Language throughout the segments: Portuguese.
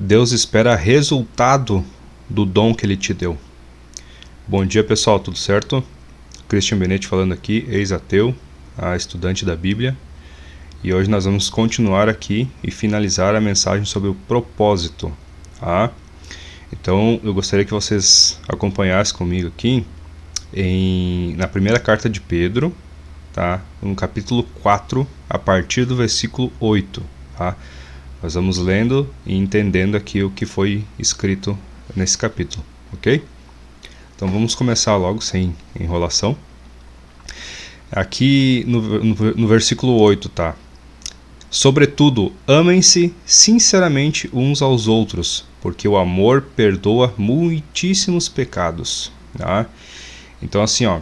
Deus espera resultado do dom que Ele te deu. Bom dia, pessoal, tudo certo? Christian Benetti falando aqui, ex-ateu, estudante da Bíblia. E hoje nós vamos continuar aqui e finalizar a mensagem sobre o propósito. Tá? Então, eu gostaria que vocês acompanhassem comigo aqui na primeira carta de Pedro, tá? No capítulo 4, a partir do versículo 8. Tá? Nós vamos lendo e entendendo aqui o que foi escrito nesse capítulo, ok? Então vamos começar logo, sem enrolação. Aqui no versículo 8, tá? Sobretudo, amem-se sinceramente uns aos outros, porque o amor perdoa muitíssimos pecados, tá? Então assim, ó,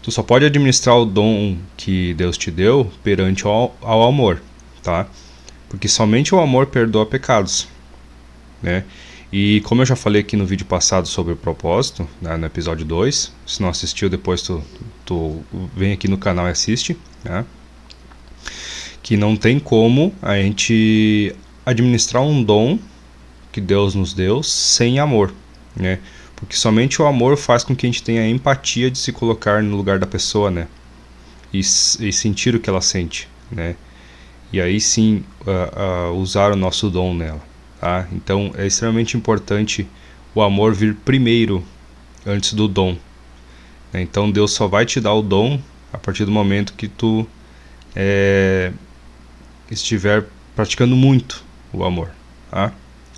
tu só pode administrar o dom que Deus te deu perante ao amor, tá? Porque somente o amor perdoa pecados, né? E como eu já falei aqui no vídeo passado sobre o propósito, né, no episódio 2, se não assistiu, depois tu vem aqui no canal e assiste, né? Que não tem como a gente administrar um dom que Deus nos deu sem amor, né? Porque somente o amor faz com que a gente tenha a empatia de se colocar no lugar da pessoa, né? E sentir o que ela sente, né? E aí sim usar o nosso dom nela, tá? Então é extremamente importante o amor vir primeiro antes do dom, né? Então Deus só vai te dar o dom a partir do momento que tu estiver praticando muito o amor, tá?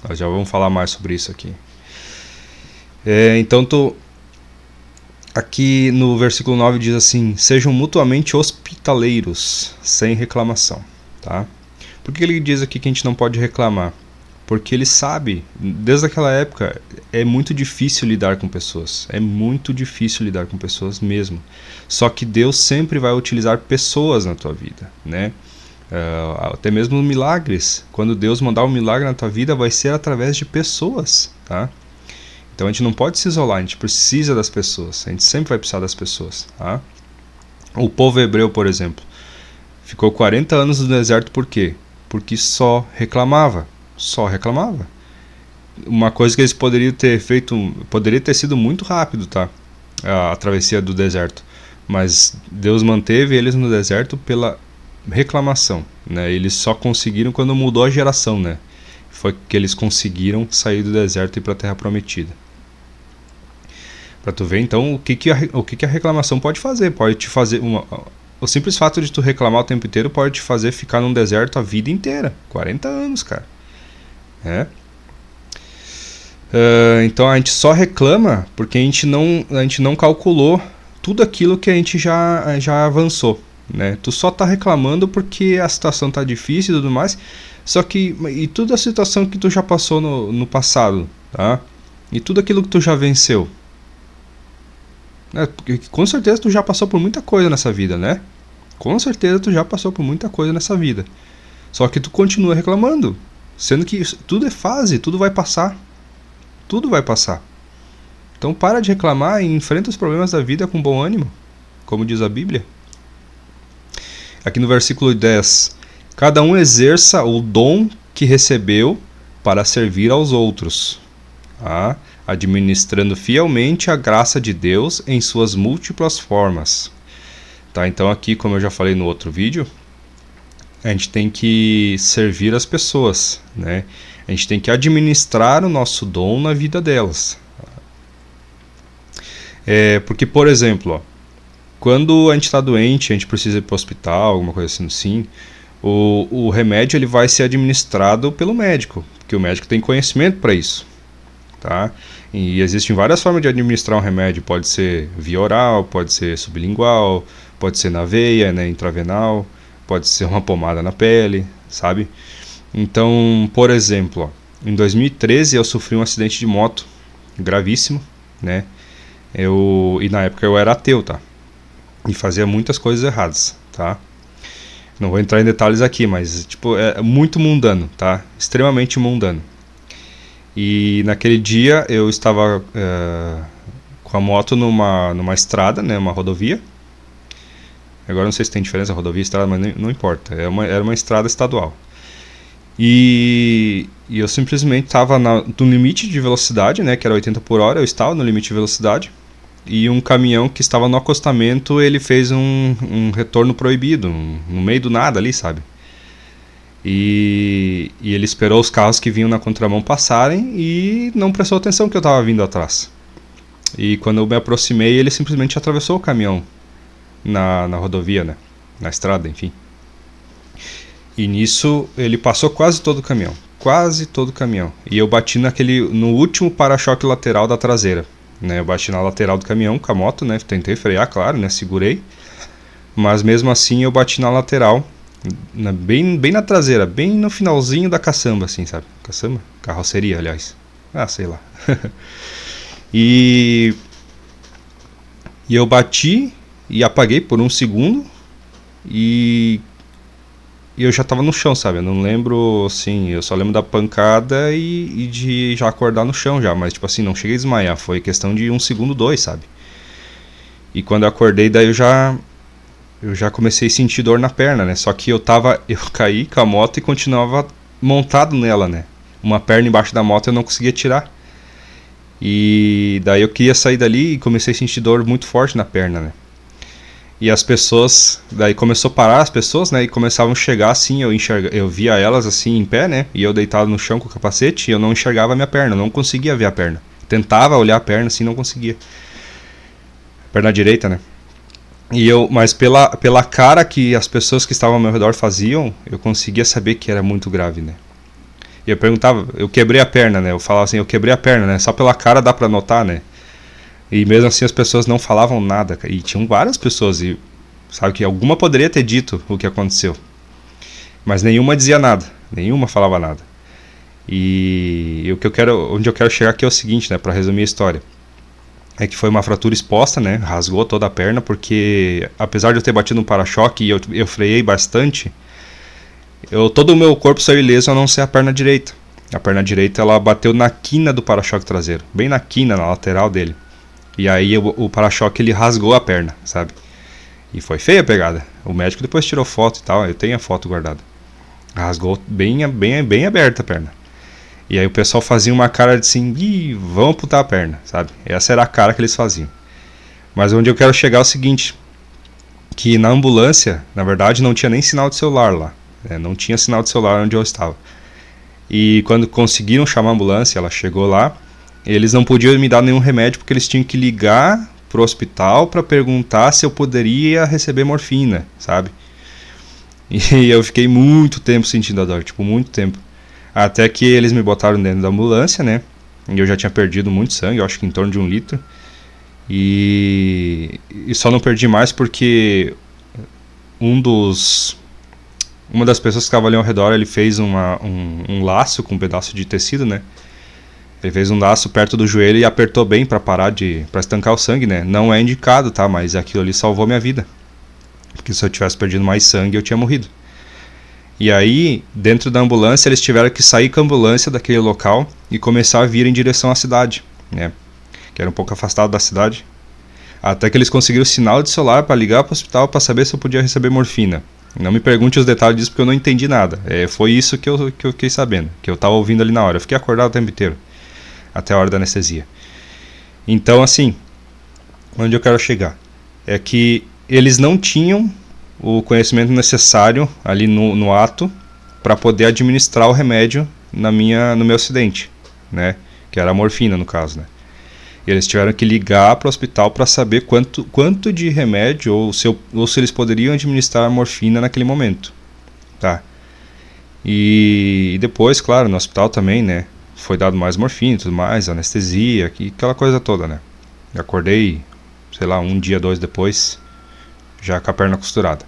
Nós já vamos falar mais sobre isso aqui. Então aqui no versículo 9 diz assim: sejam mutuamente hospitaleiros, sem reclamação. Tá? Por que ele diz aqui que a gente não pode reclamar? Porque ele sabe, desde aquela época, é muito difícil lidar com pessoas. É muito difícil lidar com pessoas mesmo. Só que Deus sempre vai utilizar pessoas na tua vida, né? Até mesmo milagres. Quando Deus mandar um milagre na tua vida, vai ser através de pessoas, tá? Então a gente não pode se isolar, a gente precisa das pessoas. A gente sempre vai precisar das pessoas, tá? O povo hebreu, por exemplo, ficou 40 anos no deserto por quê? Porque só reclamava. Uma coisa que eles poderiam ter feito, poderia ter sido muito rápido, tá? A travessia do deserto. Mas Deus manteve eles no deserto pela reclamação, né? Eles só conseguiram quando mudou a geração, né? Foi que eles conseguiram sair do deserto e ir para a Terra Prometida. Para tu ver, então, o que a reclamação pode fazer? Pode te fazer o simples fato de tu reclamar o tempo inteiro pode te fazer ficar num deserto a vida inteira. 40 anos, cara. Então a gente só reclama porque a gente não calculou tudo aquilo que a gente já avançou, né? Tu só tá reclamando porque a situação tá difícil e tudo mais. Só que, e toda a situação que tu já passou no passado, tá? E tudo aquilo que tu já venceu. Porque com certeza tu já passou por muita coisa nessa vida, né? Com certeza tu já passou por muita coisa nessa vida. Só que tu continua reclamando. Sendo que tudo é fase, tudo vai passar. Tudo vai passar. Então para de reclamar e enfrenta os problemas da vida com bom ânimo. Como diz a Bíblia. Aqui no versículo 10. Cada um exerça o dom que recebeu para servir aos outros. Tá? Administrando fielmente a graça de Deus em suas múltiplas formas. Tá? Então aqui, como eu já falei no outro vídeo, a gente tem que servir as pessoas, né? A gente tem que administrar o nosso dom na vida delas. Porque, por exemplo, ó, quando a gente está doente, a gente precisa ir para o hospital, alguma coisa assim, o remédio ele vai ser administrado pelo médico, porque o médico tem conhecimento para isso. Tá? E existem várias formas de administrar um remédio. Pode ser via oral, pode ser sublingual, pode ser na veia, né, intravenal, pode ser uma pomada na pele, sabe? Então, por exemplo, ó, em 2013 eu sofri um acidente de moto gravíssimo, né? E na época eu era ateu, tá? E fazia muitas coisas erradas, tá? Não vou entrar em detalhes aqui, mas tipo, é muito mundano, tá? Extremamente mundano. E naquele dia eu estava com a moto numa estrada, né, uma rodovia. Agora não sei se tem diferença rodovia e estrada, mas não importa. Era uma estrada estadual. E eu simplesmente estava no limite de velocidade, né, que era 80 por hora, eu estava no limite de velocidade. E um caminhão que estava no acostamento, ele fez um retorno proibido, no meio do nada ali, sabe? E ele esperou os carros que vinham na contramão passarem e não prestou atenção que eu estava vindo atrás. E quando eu me aproximei, ele simplesmente atravessou o caminhão na rodovia, né? Na estrada, enfim. E nisso ele passou quase todo o caminhão. Quase todo o caminhão. E eu bati no último para-choque lateral da traseira. Né? Eu bati na lateral do caminhão com a moto, né? Tentei frear, claro, né? Segurei. Mas mesmo assim eu bati na lateral, bem na traseira, bem no finalzinho da caçamba, assim, sabe? Caçamba? Carroceria, aliás. Ah, sei lá. E eu bati e apaguei por um segundo e eu já tava no chão, sabe? Eu não lembro, assim, eu só lembro da pancada e de já acordar no chão já, mas tipo assim, não cheguei a desmaiar, foi questão de um segundo, dois, sabe? E quando eu acordei, daí eu já comecei a sentir dor na perna, né? Só que eu caí com a moto e continuava montado nela, né? Uma perna embaixo da moto eu não conseguia tirar. E daí eu queria sair dali e comecei a sentir dor muito forte na perna, né? E as pessoas, daí começou a parar as pessoas, né? E começavam a chegar assim, eu via elas assim em pé, né? E eu deitado no chão com o capacete e eu não enxergava a minha perna, eu não conseguia ver a perna. Tentava olhar a perna assim, não conseguia. Perna direita, né? Mas pela cara que as pessoas que estavam ao meu redor faziam, eu conseguia saber que era muito grave, né? E eu perguntava, eu quebrei a perna, né? Eu falava assim, eu quebrei a perna, né? Só pela cara dá pra notar, né? E mesmo assim as pessoas não falavam nada. E tinham várias pessoas, e sabe que alguma poderia ter dito o que aconteceu. Mas nenhuma dizia nada, nenhuma falava nada. E onde eu quero chegar aqui é o seguinte, né? Pra resumir a história. É que foi uma fratura exposta, né? Rasgou toda a perna, porque apesar de eu ter batido no para-choque e eu freiei bastante, todo o meu corpo saiu ileso a não ser a perna direita. A perna direita ela bateu na quina do para-choque traseiro, bem na quina, na lateral dele. E aí o para-choque ele rasgou a perna, sabe? E foi feia a pegada. O médico depois tirou foto e tal, eu tenho a foto guardada. Rasgou bem aberta a perna. E aí o pessoal fazia uma cara de assim, vão amputar a perna, sabe? Essa era a cara que eles faziam. Mas onde eu quero chegar é o seguinte, que na ambulância, na verdade, não tinha nem sinal de celular lá. Não tinha sinal de celular onde eu estava. E quando conseguiram chamar a ambulância, ela chegou lá, eles não podiam me dar nenhum remédio porque eles tinham que ligar pro hospital para perguntar se eu poderia receber morfina, sabe? E eu fiquei muito tempo sentindo a dor, tipo, muito tempo. Até que eles me botaram dentro da ambulância, né? E eu já tinha perdido muito sangue, eu acho que em torno de 1 litro. E só não perdi mais porque uma das pessoas que estava ali ao redor, ele fez um laço com um pedaço de tecido, né? Ele fez um laço perto do joelho e apertou bem para estancar o sangue, né? Não é indicado, tá? Mas aquilo ali salvou minha vida. Porque se eu tivesse perdido mais sangue, eu tinha morrido. E aí, dentro da ambulância, eles tiveram que sair com a ambulância daquele local e começar a vir em direção à cidade, né? Que era um pouco afastado da cidade. Até que eles conseguiram sinal de celular para ligar para o hospital para saber se eu podia receber morfina. Não me pergunte os detalhes disso porque eu não entendi nada. Foi isso que eu fiquei sabendo, que eu estava ouvindo ali na hora. Eu fiquei acordado o tempo inteiro, até a hora da anestesia. Então, assim, onde eu quero chegar é que eles não tinham o conhecimento necessário ali no ato para poder administrar o remédio no meu acidente, né? Que era a morfina, no caso, né? E eles tiveram que ligar para o hospital para saber quanto de remédio ou se eles poderiam administrar a morfina naquele momento, tá? E depois, claro, no hospital também, né? Foi dado mais morfina e tudo mais, anestesia, aquela coisa toda, né? Eu acordei, sei lá, 1 dia, 2 depois, já com a perna costurada.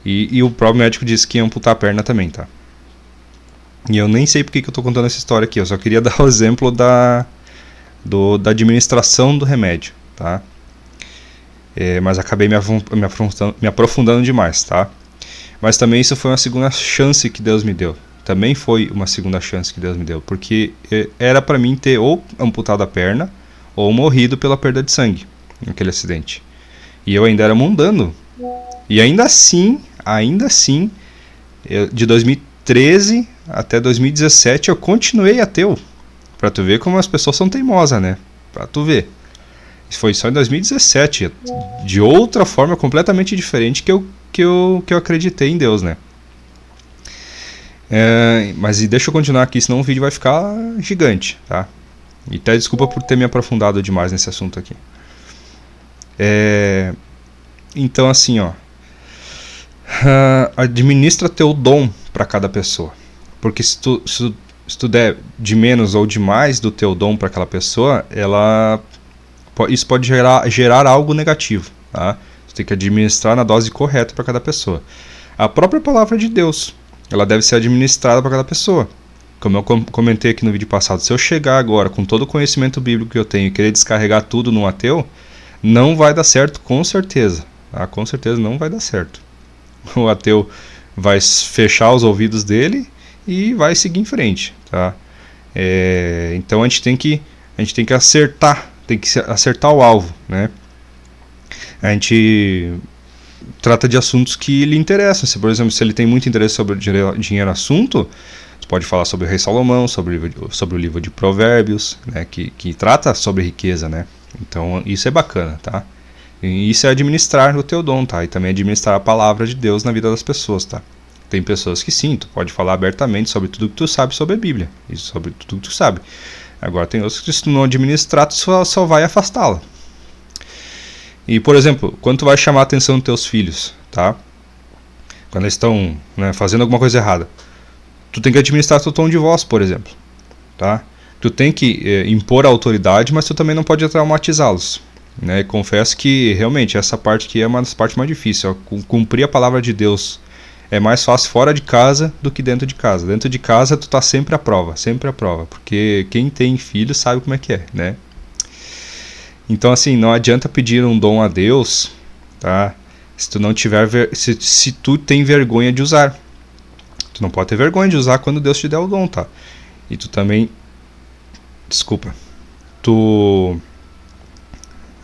E o próprio médico disse que ia amputar a perna também, tá? E eu nem sei porque que eu tô contando essa história aqui, eu só queria dar o exemplo da administração do remédio, tá? Mas acabei me aprofundando demais, tá? Mas também isso foi uma segunda chance que Deus me deu. Também foi uma segunda chance que Deus me deu, porque era para mim ter ou amputado a perna ou morrido pela perda de sangue naquele acidente. E eu ainda era mundano. E ainda assim, de 2013 2013 até 2017 eu continuei ateu. Pra tu ver como as pessoas são teimosas, né? Pra tu ver. Isso foi só em 2017, de outra forma completamente diferente que eu acreditei em Deus, né? Mas deixa eu continuar aqui, senão o vídeo vai ficar gigante, tá? E até desculpa por ter me aprofundado demais nesse assunto aqui. Então assim, ó, administra teu dom para cada pessoa, porque se tu der de menos ou de mais do teu dom para aquela pessoa, isso pode gerar algo negativo, tá? Você tem que administrar na dose correta para cada pessoa. A própria palavra de Deus, ela deve ser administrada para cada pessoa. Como eu comentei aqui no vídeo passado, se eu chegar agora com todo o conhecimento bíblico que eu tenho e querer descarregar tudo num ateu, não vai dar certo, com certeza. Tá? Com certeza não vai dar certo. O ateu vai fechar os ouvidos dele e vai seguir em frente. Tá? Então a gente tem que acertar. Tem que acertar o alvo, né? A gente trata de assuntos que lhe interessam. Se, por exemplo, se ele tem muito interesse sobre dinheiro assunto, você pode falar sobre o rei Salomão, sobre o livro de Provérbios, né? Que trata sobre riqueza, né? Então isso é bacana, tá? E isso é administrar o teu dom, tá? E também administrar a palavra de Deus na vida das pessoas, tá? Tem pessoas que sim, tu pode falar abertamente sobre tudo que tu sabe sobre a Bíblia, e sobre tudo que tu sabe. Agora tem outros que se tu não administrar, tu só vai afastá-la. E, por exemplo, quando tu vai chamar a atenção dos teus filhos, tá? Quando eles estão, né, fazendo alguma coisa errada, tu tem que administrar teu tom de voz, por exemplo, tá? Tu tem que impor a autoridade, mas tu também não pode traumatizá-los, né? E confesso que, realmente, essa parte aqui é uma das partes mais difíceis. Cumprir a palavra de Deus é mais fácil fora de casa do que dentro de casa. Dentro de casa tu tá sempre à prova, porque quem tem filho sabe como é que é, né? Então assim, não adianta pedir um dom a Deus, tá? Se tu não tiver se tu tem vergonha de usar. Tu não pode ter vergonha de usar quando Deus te der o dom, tá? E tu também, desculpa,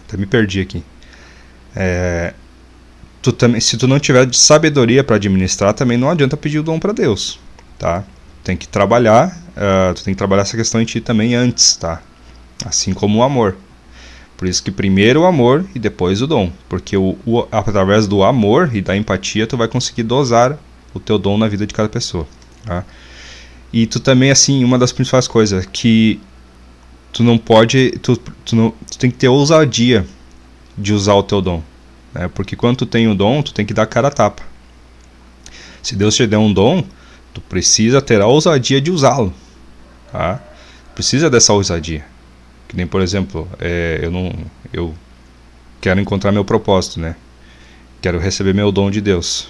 até me perdi aqui. Se tu não tiver sabedoria para administrar, também não adianta pedir o dom para Deus, tá? Tem que trabalhar, tu tem que trabalhar essa questão em ti também antes, tá? Assim como o amor. Por isso que primeiro o amor e depois o dom, porque através do amor e da empatia tu vai conseguir dosar o teu dom na vida de cada pessoa, tá? E tu também, assim, uma das principais coisas que tu não pode, tu tem que ter ousadia de usar o teu dom. Porque quando tu tem o dom, tu tem que dar cara a tapa. Se Deus te der um dom, tu precisa ter a ousadia de usá-lo, tá? Precisa dessa ousadia. Que nem, por exemplo, eu quero encontrar meu propósito, né? Quero receber meu dom de Deus.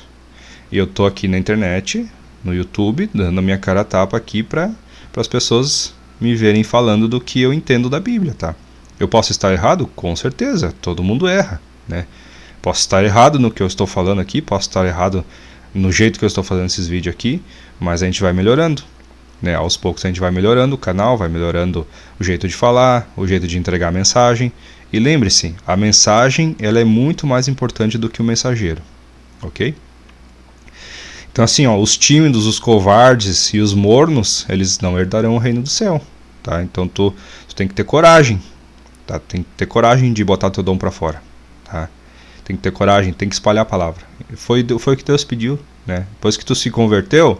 E eu tô aqui na internet, no YouTube, dando a minha cara a tapa aqui para as pessoas me verem falando do que eu entendo da Bíblia, tá? Eu posso estar errado? Com certeza, todo mundo erra, né? Posso estar errado no que eu estou falando aqui, posso estar errado no jeito que eu estou fazendo esses vídeos aqui, mas a gente vai melhorando, né? Aos poucos a gente vai melhorando o canal, vai melhorando o jeito de falar, o jeito de entregar a mensagem. E lembre-se, a mensagem ela é muito mais importante do que o mensageiro, ok? Então assim, ó, os tímidos, os covardes e os mornos, eles não herdarão o reino do céu, tá? Então tu tem que ter coragem, tá? Tem que ter coragem de botar teu dom para fora, tá? Tem que ter coragem, tem que espalhar a palavra. Foi o que Deus pediu, né? Depois que tu se converteu,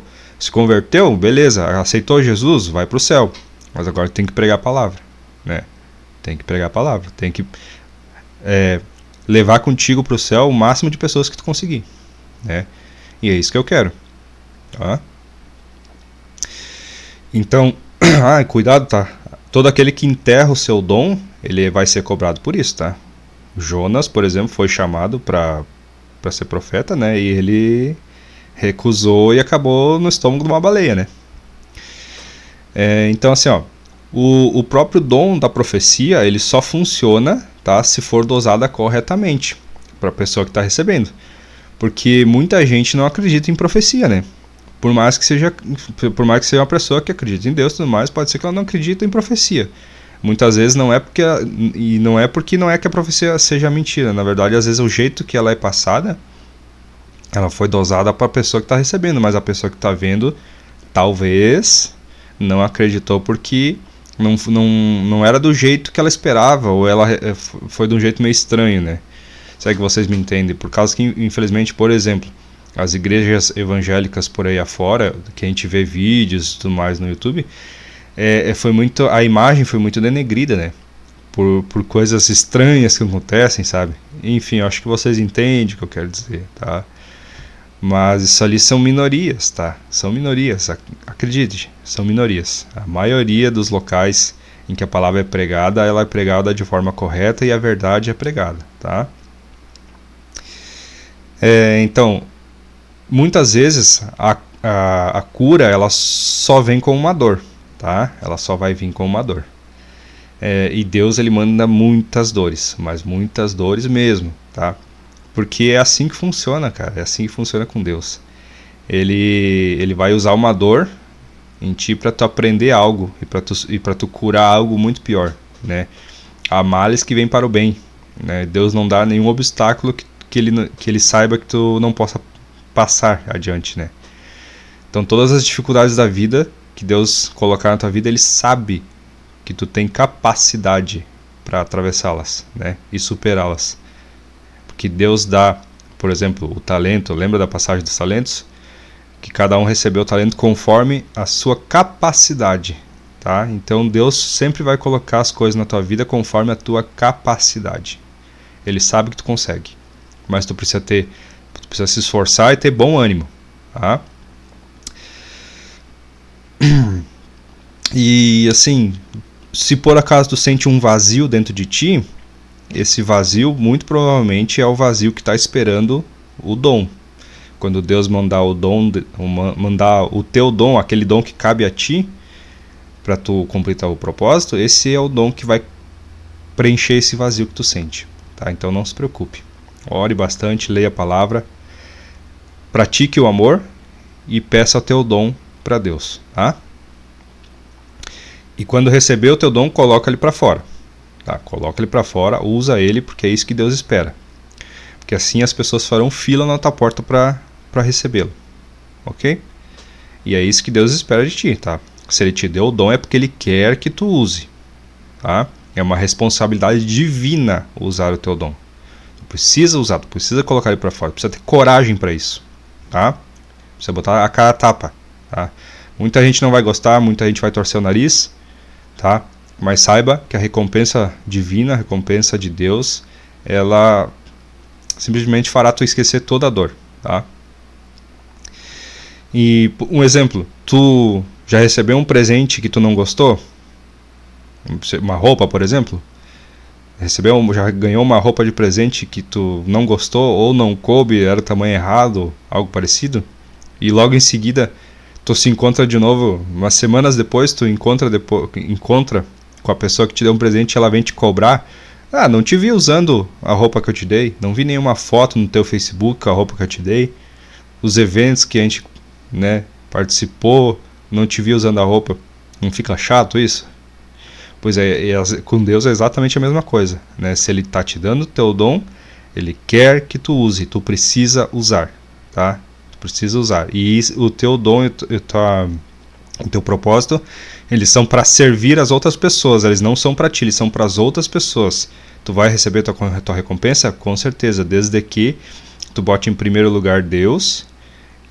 beleza, aceitou Jesus, vai pro céu. Mas agora tem que pregar a palavra, né? Tem que pregar a palavra, tem que levar contigo pro céu o máximo de pessoas que tu conseguir, né? E é isso que eu quero, tá? Então, cuidado, tá? Todo aquele que enterra o seu dom, ele vai ser cobrado por isso, tá? Jonas, por exemplo, foi chamado para ser profeta, né? E ele recusou e acabou no estômago de uma baleia, né? Então, assim, ó, o próprio dom da profecia, ele só funciona, tá? Se for dosada corretamente para a pessoa que está recebendo. Porque muita gente não acredita em profecia, né? Por mais que seja uma pessoa que acredita em Deus e tudo mais, pode ser que ela não acredite em profecia. Muitas vezes não é porque não é que a profecia seja mentira. Na verdade, às vezes o jeito que ela é passada, ela foi dosada para a pessoa que está recebendo, mas a pessoa que está vendo Talvez não acreditou porque não era do jeito que ela esperava, ou ela foi de um jeito meio estranho, né? Será que vocês me entendem? Por causa que, infelizmente, por exemplo, as igrejas evangélicas por aí afora, que a gente vê vídeos e tudo mais no YouTube, a imagem foi muito denegrida, né? Por coisas estranhas que acontecem, sabe? Enfim, eu acho que vocês entendem o que eu quero dizer, tá? Mas isso ali são minorias, tá? São minorias, acredite, são minorias. A maioria dos locais em que a palavra é pregada, ela é pregada de forma correta e a verdade é pregada, tá? Então, muitas vezes a cura, ela só vem com uma dor, tá? Ela só vai vir com uma dor. E Deus, ele manda muitas dores, mas muitas dores mesmo, tá? Porque é assim que funciona, cara. É assim que funciona com Deus. Ele vai usar uma dor em ti para tu aprender algo e para tu curar algo muito pior, né? Há males que vêm para o bem, né? Deus não dá nenhum obstáculo que ele saiba que tu não possa passar adiante, né? Então todas as dificuldades da vida que Deus colocar na tua vida, ele sabe que tu tem capacidade para atravessá-las, né? E superá-las. Que Deus dá, por exemplo, o talento, lembra da passagem dos talentos? Que cada um recebeu o talento conforme a sua capacidade, tá? Então Deus sempre vai colocar as coisas na tua vida conforme a tua capacidade. Ele sabe que tu consegue, mas tu precisa se esforçar e ter bom ânimo, tá? E assim, se por acaso tu sente um vazio dentro de ti, esse vazio muito provavelmente é o vazio que está esperando o dom. Quando Deus mandar mandar o teu dom, aquele dom que cabe a ti, para tu completar o propósito, esse é o dom que vai preencher esse vazio que tu sente, tá? Então não se preocupe. Ore bastante, leia a palavra, pratique o amor e peça o teu dom para Deus, tá? E quando receber o teu dom, coloca ele para fora. Tá, coloca ele para fora, usa ele, porque é isso que Deus espera. Porque assim as pessoas farão fila na tua porta para recebê-lo. Ok? E é isso que Deus espera de ti, tá? Se ele te deu o dom é porque ele quer que tu use. Tá? É uma responsabilidade divina usar o teu dom. Tu precisa usar, tu precisa colocar ele para fora, tu precisa ter coragem para isso. Tá? Precisa botar a cara a tapa. Tá? Muita gente não vai gostar, muita gente vai torcer o nariz, tá? Mas saiba que a recompensa divina, a recompensa de Deus, ela simplesmente fará tu esquecer toda a dor, tá? E um exemplo, tu já recebeu um presente que tu não gostou? Uma roupa, por exemplo? Já ganhou uma roupa de presente que tu não gostou ou não coube, era o tamanho errado, algo parecido? E logo em seguida tu se encontra de novo, umas semanas depois tu encontra com a pessoa que te deu um presente e ela vem te cobrar. Ah, não te vi usando a roupa que eu te dei, não vi nenhuma foto no teu Facebook com a roupa que eu te dei, os eventos que a gente, né, participou, não te vi usando a roupa. Não fica chato isso? Pois com Deus é exatamente a mesma coisa, né? Se ele está te dando o teu dom, ele quer que tu use, tu precisa usar, tá? Tu precisa usar. E o teu dom o teu propósito, eles são para servir as outras pessoas, eles não são para ti, eles são para as outras pessoas. Tu vai receber tua recompensa? Com certeza, desde que tu bote em primeiro lugar Deus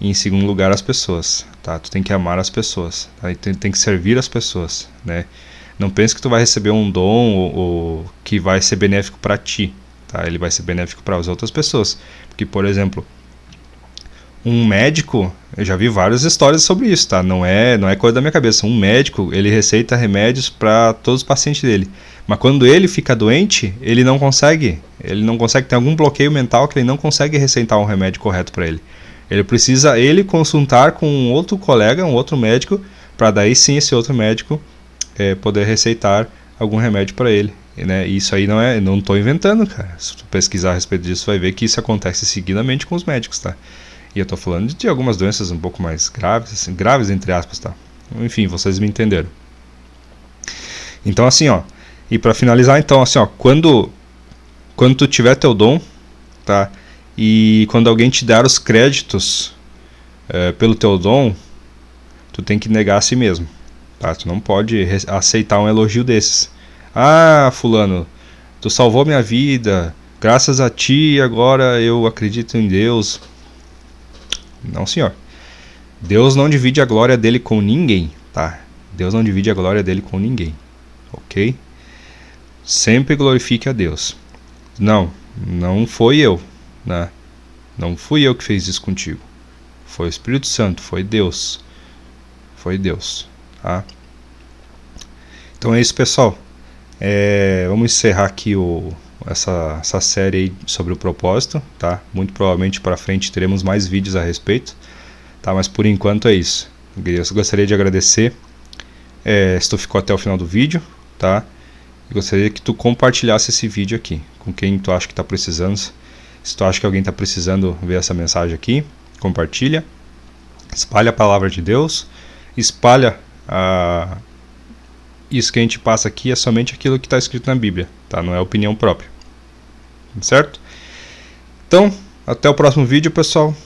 e em segundo lugar as pessoas, tá? Tu tem que amar as pessoas, tá? E tem que servir as pessoas, né? Não pense que tu vai receber um dom ou que vai ser benéfico para ti, tá? Ele vai ser benéfico para as outras pessoas, porque, por exemplo, um médico, eu já vi várias histórias sobre isso, tá? Não é coisa da minha cabeça. Um médico, ele receita remédios para todos os pacientes dele. Mas quando ele fica doente, ele não consegue, tem algum bloqueio mental que ele não consegue receitar um remédio correto para ele. Ele precisa consultar com um outro colega, um outro médico, para daí sim esse outro médico poder receitar algum remédio para ele, né? E isso aí não estou inventando, cara. Se tu pesquisar a respeito disso, vai ver que isso acontece seguidamente com os médicos, tá? E eu tô falando de algumas doenças um pouco mais graves, assim, graves entre aspas, tá? Enfim, vocês me entenderam. Então assim, ó, e para finalizar, então assim, ó, quando tu tiver teu dom, tá? E quando alguém te dar os créditos pelo teu dom, tu tem que negar a si mesmo, tá? Tu não pode aceitar um elogio desses. Ah, fulano, tu salvou minha vida, graças a ti agora eu acredito em Deus. Não, senhor. Deus não divide a glória dele com ninguém, tá? Deus não divide a glória dele com ninguém, ok? Sempre glorifique a Deus. Não foi eu, né? Não fui eu que fiz isso contigo. Foi o Espírito Santo, foi Deus. Foi Deus, tá? Então é isso, pessoal. Vamos encerrar aqui essa série aí sobre o propósito, tá? Muito provavelmente para frente teremos mais vídeos a respeito, tá? Mas por enquanto é isso. Eu gostaria de agradecer se tu ficou até o final do vídeo, tá? Eu gostaria que tu compartilhasse esse vídeo aqui com quem tu acha que está precisando. Se tu acha que alguém está precisando ver essa mensagem aqui, compartilha. Espalha a palavra de Deus. Espalha isso que a gente passa aqui é somente aquilo que está escrito na Bíblia, tá? Não é opinião própria. Certo? Então, até o próximo vídeo, pessoal.